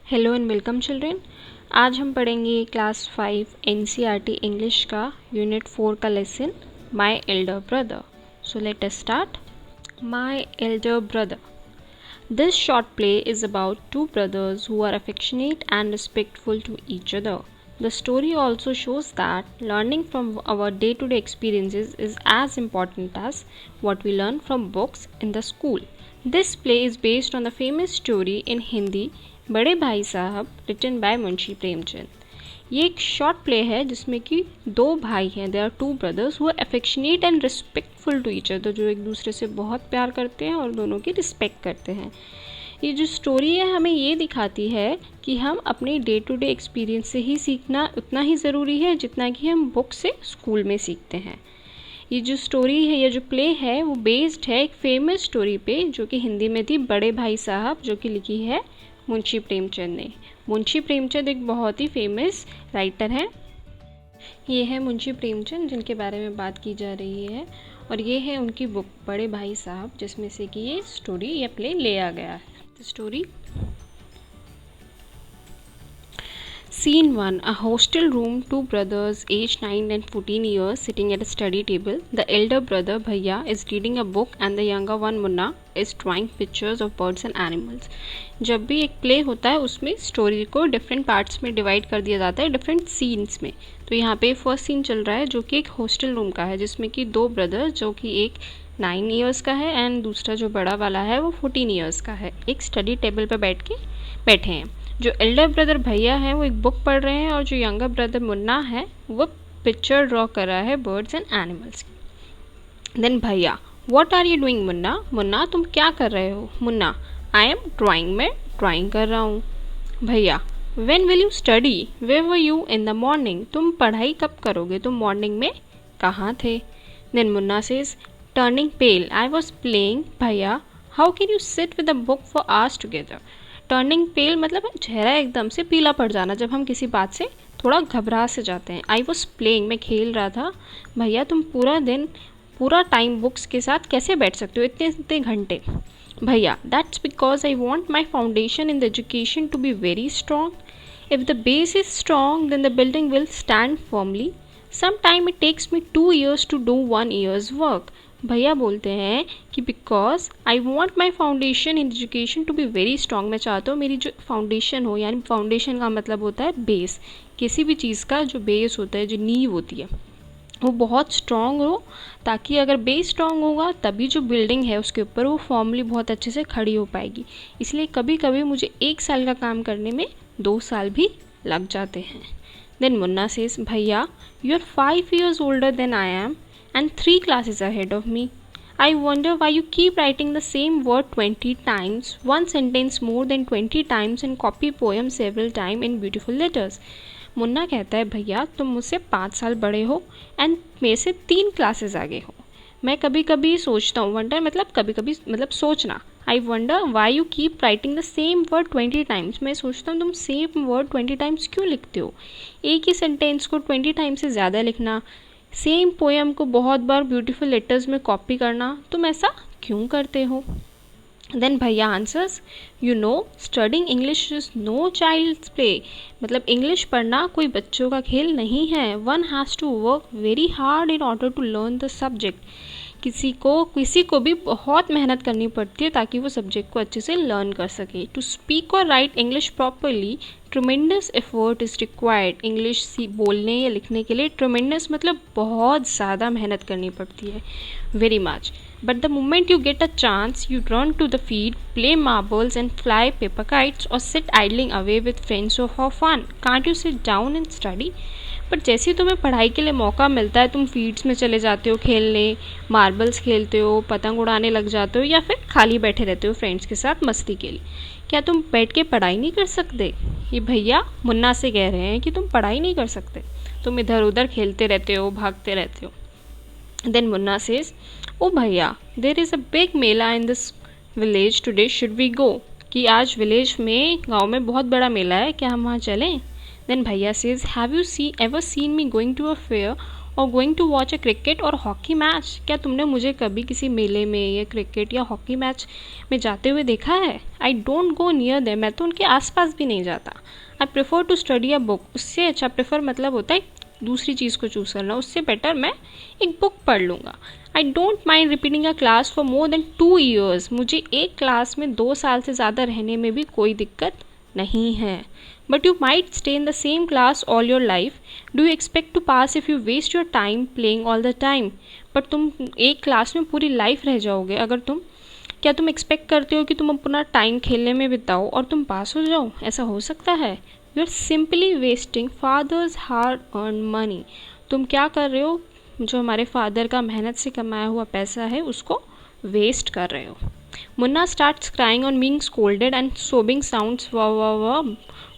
Hello and welcome children. आज हम पढ़ेंगे क्लास 5 एनसीईआरटी इंग्लिश का यूनिट 4 का lesson my Elder brother. So let us start. My Elder brother. This short play is about two brothers who are affectionate and respectful to each other. The story also shows that learning from our day-to-day experiences is as important as what we learn from books in the school. This play is based on the famous story in Hindi बड़े भाई साहब written by Munshi Premchand. ये एक short play है जिसमें कि दो भाई हैं, they are two brothers who are affectionate and respectful to each other, जो एक दूसरे से बहुत प्यार करते हैं और दोनों की रिस्पेक्ट करते हैं। ये जो स्टोरी है हमें ये दिखाती है कि हम अपने डे टू डे एक्सपीरियंस से ही सीखना उतना ही ज़रूरी है जितना कि हम बुक से स्कूल में सीखते हैं। ये जो स्टोरी है, ये जो प्ले है वो बेस्ड है एक फेमस स्टोरी पे जो कि हिंदी में थी, बड़े भाई साहब, जो कि लिखी है मुंशी प्रेमचंद ने। मुंशी प्रेमचंद एक बहुत ही फेमस राइटर हैं। ये है मुंशी प्रेमचंद जिनके बारे में बात की जा रही है, और ये है उनकी बुक बड़े भाई साहब, जिसमें से कि ये स्टोरी या प्ले लिया गया है। Story Scene 1. A hostel room, two brothers aged 9 and 14 years sitting at a study table. The elder brother, Bhaiya, is reading a book and the younger one, Munna, is drawing pictures of birds and animals. जब भी एक play होता है उसमें story को different parts में divide कर दिया जाता है, डिफरेंट सीन्स में। तो यहाँ पे फर्स्ट सीन चल रहा है जो कि एक हॉस्टल रूम का है, जिसमें कि दो ब्रदर्स, जो कि एक 9 ईयर्स का है एंड दूसरा जो बड़ा वाला है वो 14 ईयर्स का है, एक स्टडी टेबल पर बैठे हैं। जो एल्डर ब्रदर भैया हैं वो एक बुक पढ़ रहे हैं, और जो यंगर ब्रदर मुन्ना है वो पिक्चर ड्रॉ कर रहा है बर्ड्स एंड एनिमल्स की। देन भैया, what are you doing Munna? Munna, तुम क्या कर रहे हो? मुन्ना, आई एम ड्राइंग, मैं ड्राइंग कर रहा हूँ। भैया, when will you study? Where were you in the morning? तुम पढ़ाई कब करोगे? तुम मॉर्निंग में कहाँ थे? Then Munna says, turning pale, I was playing. भैया, how can you sit with a book for hours together? Turning पेल मतलब चेहरा एकदम से पीला पड़ जाना, जब हम किसी बात से थोड़ा घबरा से जाते हैं। आई वॉज प्लेइंग, मैं खेल रहा था। भैया, तुम पूरा दिन पूरा टाइम बुक्स के साथ कैसे बैठ सकते हो, इतने इतने घंटे? भैया, that's because I want my foundation in the education to be very strong. If the base is strong then the building will stand firmly. Some time it takes me 2 years to do 1 year's work. भैया बोलते हैं कि because I want my foundation in education to be very strong, मैं चाहता हूँ मेरी जो foundation हो, यानी फाउंडेशन का मतलब होता है बेस, किसी भी चीज़ का जो बेस होता है, जो नींव होती है, वो बहुत स्ट्रॉन्ग हो, ताकि अगर बेस स्ट्रॉन्ग होगा तभी जो बिल्डिंग है उसके ऊपर वो फॉर्मली बहुत अच्छे से खड़ी हो पाएगी। इसलिए कभी कभी मुझे 1 साल का काम करने में 2 साल भी लग जाते हैं। देन मुन्ना सेज, भैया, you are 5 years older than I am and 3 classes ahead of me. I wonder why you keep writing the same word 20 times, one sentence more than 20 times and copy poem several times in beautiful letters. Munna कहता है, भैया तुम मुझसे 5 साल बड़े हो and मेरे से 3 क्लासेस आगे हो। मैं कभी कभी सोचता हूँ, वंडर मतलब कभी कभी मतलब सोचना, I wonder why you keep writing the same word 20 times. मैं सोचता हूँ तुम सेम वर्ड 20 टाइम्स क्यों लिखते हो, एक ही सेंटेंस को 20 टाइम्स से ज़्यादा लिखना, सेम पोएम को बहुत बार ब्यूटीफुल लेटर्स में कॉपी करना, तुम ऐसा क्यों करते हो? देन भैया answers, you know studying English is no child's play. मतलब इंग्लिश पढ़ना कोई बच्चों का खेल नहीं है। One has to work very hard in order to learn the subject. किसी को भी बहुत मेहनत करनी पड़ती है ताकि वो सब्जेक्ट को अच्छे से लर्न कर सके। टू स्पीक और right English properly tremendous effort is required. English बोलने या लिखने के लिए ट्रमेंडस मतलब बहुत ज़्यादा मेहनत करनी पड़ती है, very much. But the moment you get a chance, you run to the field, play marbles and fly paper kites or sit idling away with friends for fun. Can't you sit down and study? But जैसे ही तुम्हें पढ़ाई के लिए मौका मिलता है तुम fields में चले जाते हो खेलने, मार्बल्स खेलते हो, पतंग उड़ाने लग जाते हो, या फिर खाली बैठे रहते हो फ्रेंड्स के साथ मस्ती के लिए। क्या तुम बैठ के पढ़ाई नहीं कर सकते? ये भैया मुन्ना से कह रहे हैं कि तुम पढ़ाई नहीं कर सकते, तुम इधर उधर खेलते रहते हो, भागते रहते हो। देन मुन्ना सेज, ओ भैया, there is a big mela in this village today, should we go? कि आज विलेज में, गांव में बहुत बड़ा मेला है, क्या हम वहाँ चलें? देन भैया says, have you ever seen me going to a fair और going to watch a cricket और हॉकी मैच, क्या तुमने मुझे कभी किसी मेले में या क्रिकेट या हॉकी मैच में जाते हुए देखा है? I don't go near them, मैं तो उनके आसपास भी नहीं जाता। I prefer to study a book, उससे अच्छा प्रेफर मतलब होता है दूसरी चीज़ को चूज़ करना, उससे बेटर मैं एक बुक पढ़ लूँगा। I don't mind repeating a class for more than 2 years, मुझे एक क्लास में 2 साल से ज़्यादा रहने में भी कोई दिक्कत नहीं है। But you might stay in the same class all your life, do you expect to pass if you waste your time playing all the time. But तुम एक क्लास में पूरी लाइफ रह जाओगे अगर क्या तुम एक्सपेक्ट करते हो कि तुम अपना टाइम खेलने में बिताओ और तुम पास हो जाओ? ऐसा हो सकता है? You are simply wasting father's hard earn money, तुम क्या कर रहे हो? जो हमारे फादर का मेहनत से कमाया हुआ पैसा है उसको वेस्ट कर रहे हो। Munna starts crying on being scolded and sobbing sounds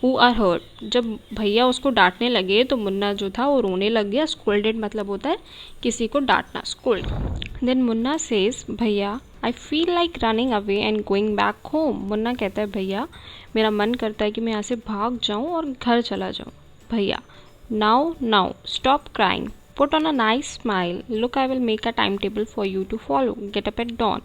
who are hurt, जब भैया उसको डांटने लगे तो मुन्ना जो था वो रोने लग गया। स्कोल्डेड मतलब होता है किसी को डांटना, स्कोल्ड। देन मुन्ना सेज, भैया I feel like running away and going back home. Munna कहता है, भैया मेरा मन करता है कि मैं यहाँ से भाग जाऊँ और घर चला जाऊँ। भैया, now stop crying, put on a nice smile, look I will make a timetable for you to follow, get up at dawn।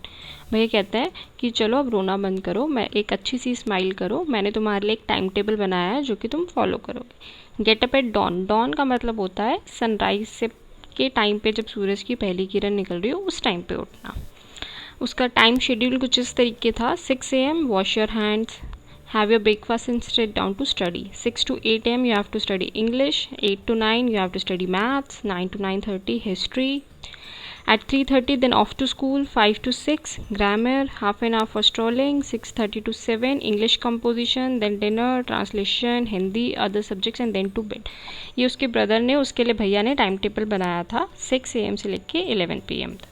भैया कहते हैं कि चलो अब रोना बंद करो, मैं एक अच्छी सी स्माइल करो, मैंने तुम्हारे लिए एक टाइम टेबल बनाया है जो कि तुम फॉलो करोगे। Get up at dawn, dawn का मतलब होता है सनराइज से के टाइम पे, जब सूरज की पहली किरण निकल रही हो उस टाइम पे उठना। उसका टाइम शेड्यूल कुछ इस तरीके था, 6 AM wash your hands, have your breakfast and sit down to study, 6 to 8 AM you have to study English, 8 to 9 you have to study maths, 9 to 9:30 history, at 3:30 then off to school, 5 to 6 grammar, half an hour for strolling, 6:30 to 7 English composition, then dinner, translation, Hindi, other subjects and then to bed। ये उसके brother ने, उसके लिए भैया ने time table बनाया था 6 AM से लेके 11 PM तक।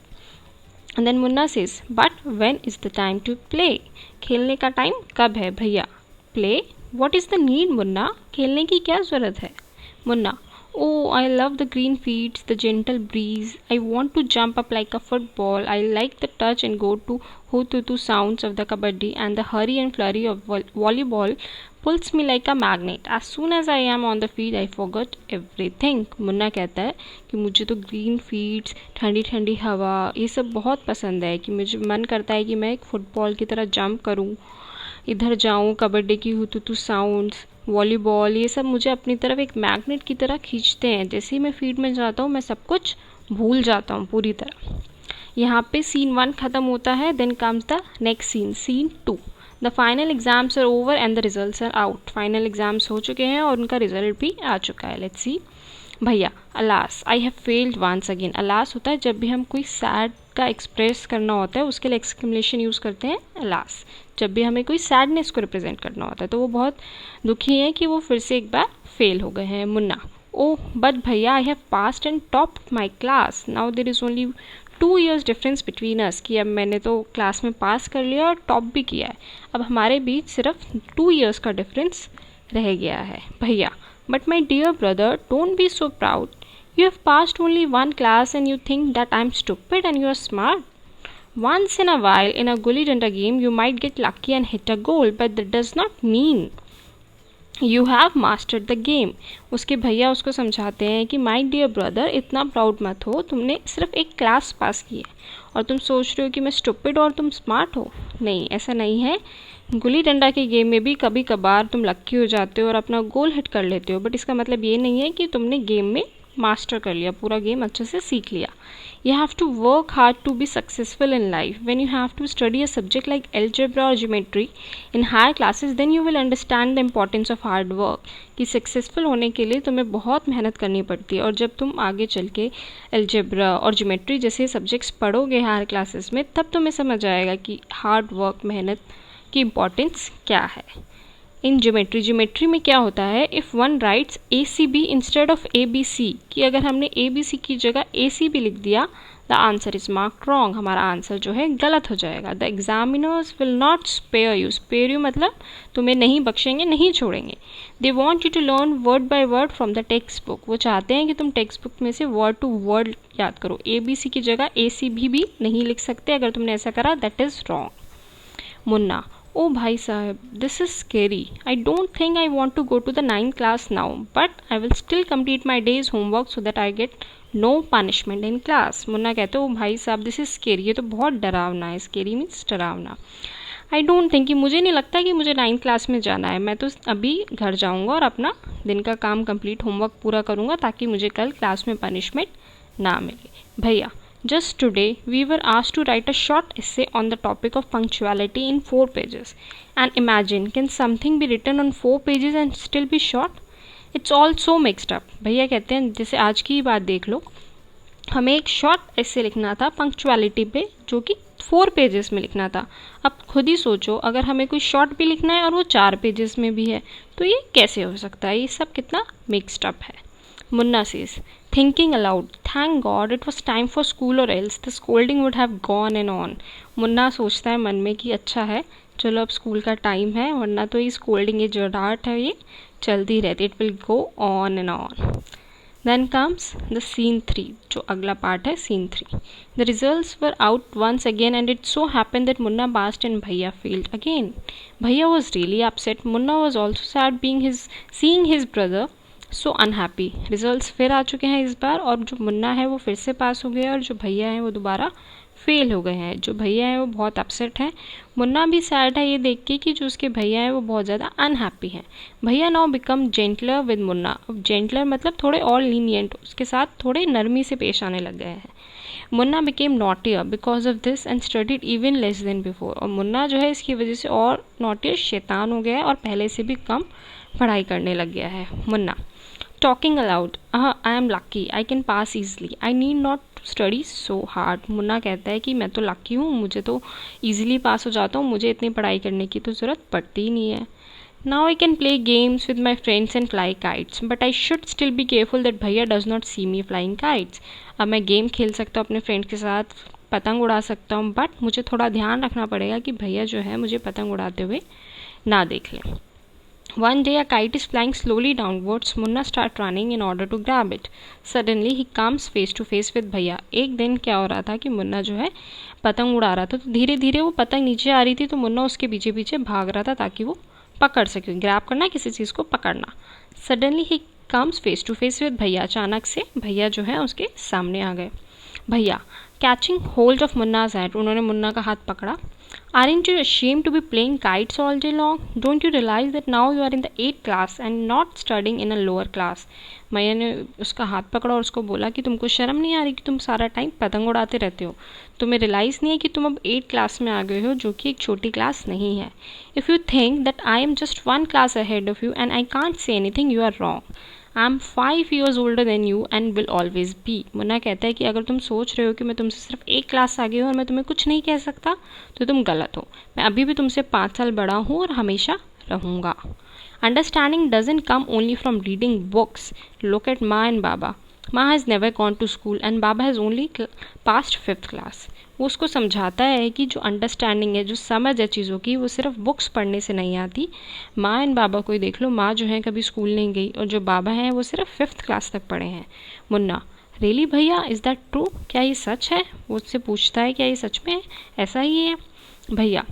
And then Munna says, but when is the time to play? खेलने का टाइम कब है भैया? Play? What is the need Munna? खेलने की क्या ज़रूरत है? Munna, oh I love the green fields, the gentle breeze, I want to jump up like a football, I like the touch and go to ho-tu-tu sounds of the kabaddi and the hurry and flurry of volleyball pulls me like a magnet, as soon as I am on the field I forgot everything। Munna कहता है कि मुझे तो green fields, ठंडी ठंडी हवा, ये सब बहुत पसंद है, कि मुझे मन करता है कि मैं एक फुटबॉल की तरह जंप करूं, इधर जाऊं, कबड्डी की हुतुतु साउंड्स, वॉलीबॉल, ये सब मुझे अपनी तरफ एक मैग्नेट की तरह खींचते हैं। जैसे ही मैं फील्ड में जाता हूँ मैं सब कुछ भूल जाता हूँ पूरी तरह। यहाँ पे सीन 1 ख़त्म होता है, then comes the next scene, scene 2। The final exams are over and the results are out, final exams हो चुके हैं और उनका रिजल्ट भी आ चुका है। Let's see. भैया, alas I have failed once again. Alas होता है जब भी हम कोई सैड का एक्सप्रेस करना होता है, उसके लिए एक्सक्लेमेशन यूज़ करते हैं अलास। जब भी हमें कोई सैडनेस को रिप्रेजेंट करना होता है तो वो बहुत दुखी हैं कि वो फिर से एक बार फेल हो गए हैं। मुन्ना, ओह बट भैया I have passed and topped my class, now there is only 2 years difference between us, कि अब मैंने तो क्लास में पास कर लिया और टॉप भी किया है, अब हमारे बीच सिर्फ 2 years का डिफरेंस रह गया है। भैया, but my dear brother don't be so proud, you have passed only 1 class and you think that I'm stupid and you are smart. Once in a while in a gully danda game you might get lucky and hit a goal, but that does not mean you have mastered the game। उसके भैया उसको समझाते हैं कि my dear brother इतना proud मत हो, तुमने सिर्फ एक क्लास पास की है और तुम सोच रहे हो कि मैं स्टूपिड और तुम स्मार्ट हो। नहीं, ऐसा नहीं है। गुल्ली डंडा के गेम में भी कभी कभार तुम लक्की हो जाते हो और अपना गोल हिट कर लेते हो, बट इसका मतलब ये नहीं है कि तुमने गेम में मास्टर कर लिया, पूरा गेम अच्छे से सीख लिया। You have to work hard to be successful in life. When you have to study a subject like algebra or geometry in higher classes, then you will understand the importance of hard work। कि successful होने के लिए तुम्हें बहुत मेहनत करनी पड़ती है, और जब तुम आगे चल के अलजेब्रा और ज्योमेट्री जैसे सब्जेक्ट्स पढ़ोगे हायर क्लासेस में, तब तुम्हें समझ आएगा कि हार्ड वर्क, मेहनत की इम्पोर्टेंस क्या है। इन ज्योमेट्री में क्या होता है, if one rights ACB instead of ABC, कि अगर हमने ABC की जगह ACB लिख दिया, the answer is marked wrong, हमारा आंसर जो है गलत हो जाएगा। The examiners will not spare you, spare you मतलब तुम्हें नहीं बख्शेंगे, नहीं छोड़ेंगे। They want you to learn word by word from the textbook, वो चाहते हैं कि तुम टेक्स्ट बुक में से वर्ड टू वर्ड याद करो। ABC की जगह ACB भी नहीं लिख सकते, अगर तुमने ऐसा करा that is wrong. Munna, Oh bhai sahib, this is scary. I don't think I want to go to the 9th class now, but I will still complete my day's homework so that I get no punishment in class. Munna कहते ओ भाई साहब this is scary, ये तो बहुत डरावना है. Scary means डरावना. I don't think कि मुझे नहीं लगता कि मुझे 9th क्लास में जाना है. मैं तो अभी घर जाऊंगा और अपना दिन का काम कंप्लीट होमवर्क पूरा करूंगा ताकि मुझे कल क्लास में पनिशमेंट ना मिले. भैया, just today we were asked to write a short essay on the topic of punctuality in 4 pages. And imagine, can something be written on 4 pages and still be short? It's all so mixed up. भैया कहते हैं जैसे आज की ही बात देख लो, हमें एक शॉर्ट एसे लिखना था पंक्चुअलिटी पे जो कि 4 पेजेस में लिखना था. अब खुद ही सोचो, अगर हमें कोई शॉर्ट भी लिखना है और वो 4 पेजेस में भी है तो ये कैसे हो सकता है? ये सब कितना मिक्सड अप है. Munna says, thinking aloud, thank God it was time for school or else the scolding would have gone and on. Munna सोचता है मन में कि अच्छा है, चलो अब स्कूल का टाइम है, वरना तो ये स्कोल्डिंग, ये जो डांट है ये चलती रहती. It will go on and on. Then comes the scene 3, जो अगला पार्ट है scene 3. The results were out once again and it so happened that Munna passed and Bhaiya failed again. Bhaiya was really upset. Munna was also sad seeing his brother so unhappy. Results फिर आ चुके हैं इस बार और जो मुन्ना है वो फिर से पास हो गया और जो भैया हैं वो दोबारा फेल हो गए हैं. जो भैया हैं वो बहुत अपसेट हैं. मुन्ना भी सैड है ये देख के कि जो उसके भैया हैं वो बहुत ज़्यादा अनहैप्पी हैं. भैया now become gentler with Munna. अब जेंटलर मतलब थोड़े और लीनियंट, उसके साथ थोड़े नरमी से पेश आने लग गए हैं. Munna became naughtier because of this and studied even less than before. और मुन्ना जो है इसकी वजह से और नॉटियर, शैतान हो गया है और पहले से भी कम पढ़ाई करने लग गया है. Munna talking allowed, I am lucky, I can pass easily, I need not study so hard. Munna कहता है कि मैं तो लकी हूँ, मुझे तो ईजिली पास हो जाता हूँ, मुझे इतनी पढ़ाई करने की तो ज़रूरत पड़ती ही नहीं है. Now I can play games with my friends and fly kites but I should still be careful that भैया does not see me flying kites. अब मैं गेम खेल सकता हूँ अपने फ्रेंड्स के साथ, पतंग उड़ा सकता हूँ, बट मुझे थोड़ा ध्यान रखना पड़ेगा कि भैया जो है मुझे पतंग उड़ाते हुए ना देख लें. One day a kite is flying slowly downwards. Munna start running in order to grab it. Suddenly he comes face to face with भैया. एक दिन क्या हो रहा था कि मुन्ना जो है पतंग उड़ा रहा था तो धीरे धीरे वो पतंग नीचे आ रही थी तो मुन्ना उसके पीछे पीछे भाग रहा था ताकि वो पकड़ सके. ग्रैब करना, किसी चीज़ को पकड़ना. सडनली ही comes face to face with भैया. अचानक से भैया जो है उसके सामने आ गए. भैया कैचिंग होल्ड ऑफ मुन्नाज हैंड, उन्होंने मुन्ना का हाथ पकड़ा. Aren't you ashamed to be playing kites all day long? Don't you realize that now you are in the 8th class and not studying in a lower class? मैया ने उसका हाथ पकड़ा और उसको बोला कि तुमको शर्म नहीं आ रही कि तुम सारा टाइम पतंग उड़ाते रहते हो? तुम्हें रियलाइज़ नहीं है कि तुम अब 8th क्लास में आ गए हो जो कि एक छोटी क्लास नहीं है. If you think that I am just 1 class ahead of you and I can't say anything, you are wrong. I am 5 years older than you and will always be. Munna कहता है कि अगर तुम सोच रहे हो कि मैं तुमसे सिर्फ 1 क्लास आगे हूँ और मैं तुम्हें कुछ नहीं कह सकता तो तुम गलत हो. मैं अभी भी तुमसे 5 साल बड़ा हूँ और हमेशा रहूँगा. Understanding doesn't come only from reading books. Look at माँ एंड बाबा. माँ has never gone to school and बाबा has only passed 5th class. वो उसको समझाता है कि जो अंडरस्टैंडिंग है, जो समझ है चीज़ों की, वो सिर्फ बुक्स पढ़ने से नहीं आती. माँ एंड बाबा को ही देख लो, माँ जो है कभी स्कूल नहीं गई और जो बाबा हैं वो सिर्फ 5th क्लास तक पढ़े हैं. मुन्ना रियली भैया, इज़ दैट ट्रू? क्या ये सच है? वो उससे पूछता है क्या ये सच में है, ऐसा ही है? भैया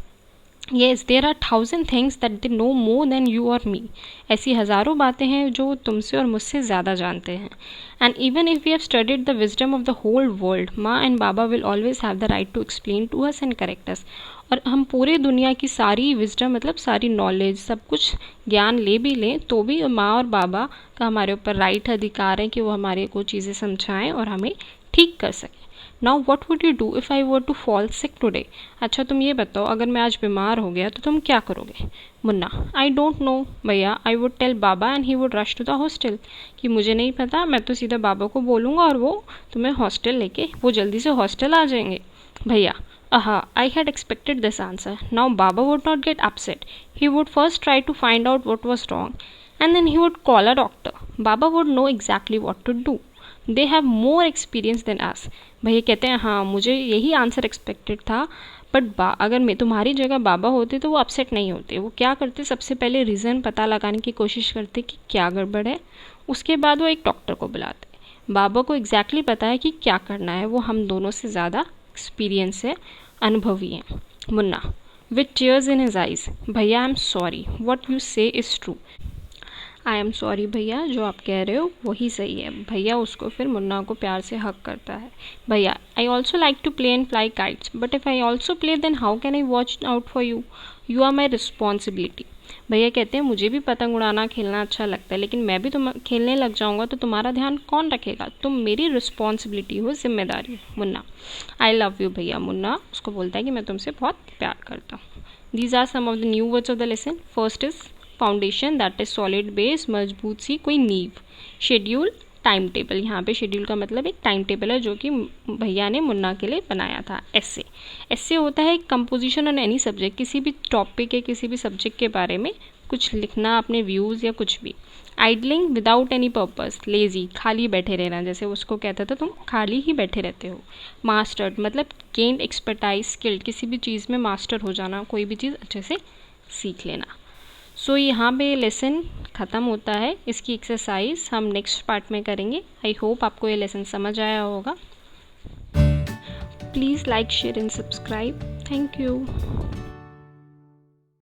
yes, there are 1000 things that they know more than you or me. ऐसी हज़ारों बातें हैं जो तुमसे और मुझसे ज़्यादा जानते हैं. And even if we have studied the wisdom of the whole world, माँ एंड बाबा will always have the right to explain to us and correct us. और हम पूरे दुनिया की सारी विजडम मतलब सारी नॉलेज, सब कुछ ज्ञान ले भी लें तो भी माँ और बाबा का हमारे ऊपर राइट अधिकार है कि वो हमारे को चीज़ें समझाएं और हमें ठीक कर सकें. Now what would you do if I were to fall sick today? अच्छा तुम ये बताओ, अगर मैं आज बीमार हो गया तो तुम क्या करोगे? मुन्ना आई डोंट नो भैया, I would tell baba and he would rush to the hostel. कि मुझे नहीं पता, मैं तो सीधा बाबा को बोलूँगा और वो तुम्हें हॉस्टल लेके वो जल्दी से हॉस्टल आ जाएंगे. भैया I had expected this answer. Now Baba would not get upset. He would first try to find out what was wrong and then he would call a doctor. Baba would know exactly what to do. They have more experience than us. भैया कहते हैं हाँ मुझे यही answer expected था, but अगर मैं तुम्हारी जगह बाबा होते तो वो अपसेट नहीं होते. वो क्या करते, सबसे पहले रीज़न पता लगाने की कोशिश करते कि क्या गड़बड़ है, उसके बाद वो एक डॉक्टर को बुलाते. बाबा को एग्जैक्टली पता है कि क्या करना है, वो हम दोनों से ज़्यादा एक्सपीरियंस है, अनुभवी हैं. Munna with tears in his eyes, भैया I am sorry, what you say is true. I am sorry भैया, जो आप कह रहे हो वही सही है। भैया उसको फिर मुन्ना को प्यार से हक करता है। भैया I also like to play and fly kites, but if I also play then how can I watch out for you, you are my responsibility. भैया कहते हैं मुझे भी पतंग उड़ाना खेलना अच्छा लगता है, लेकिन मैं भी तुम खेलने लग जाऊंगा तो तुम्हारा ध्यान कौन रखेगा, तुम मेरी रिस्पॉन्सिबिलिटी हो, जिम्मेदारी हो। मुन्ना आई लव यू भैया। मुन्ना उसको बोलता है कि मैं तुमसे बहुत प्यार करता हूँ। These are some of the new words of the lesson. First is foundation, that is solid base, मजबूत सी कोई नींव। शेड्यूल, टाइम टेबल, यहाँ पे शेड्यूल का मतलब एक टाइम टेबल है जो कि भैया ने मुन्ना के लिए बनाया था। एस्से, एस्से होता है कंपोजिशन ऑन एनी सब्जेक्ट, किसी भी टॉपिक या किसी भी सब्जेक्ट के बारे में कुछ लिखना, अपने व्यूज़ या कुछ भी। Idling without any purpose, lazy, खाली बैठे रहना, जैसे उसको कहता था तुम खाली ही बैठे रहते हो। मास्टर्ड मतलब गेन एक्सपर्टाइज, स्किल्ड, किसी भी चीज़ में मास्टर हो जाना, कोई भी चीज़ अच्छे से सीख लेना। सो यहाँ पे लेसन ख़त्म होता है। इसकी एक्सरसाइज हम नेक्स्ट पार्ट में करेंगे। आई होप आपको ये लेसन समझ आया होगा। Please like, share and subscribe. Thank you.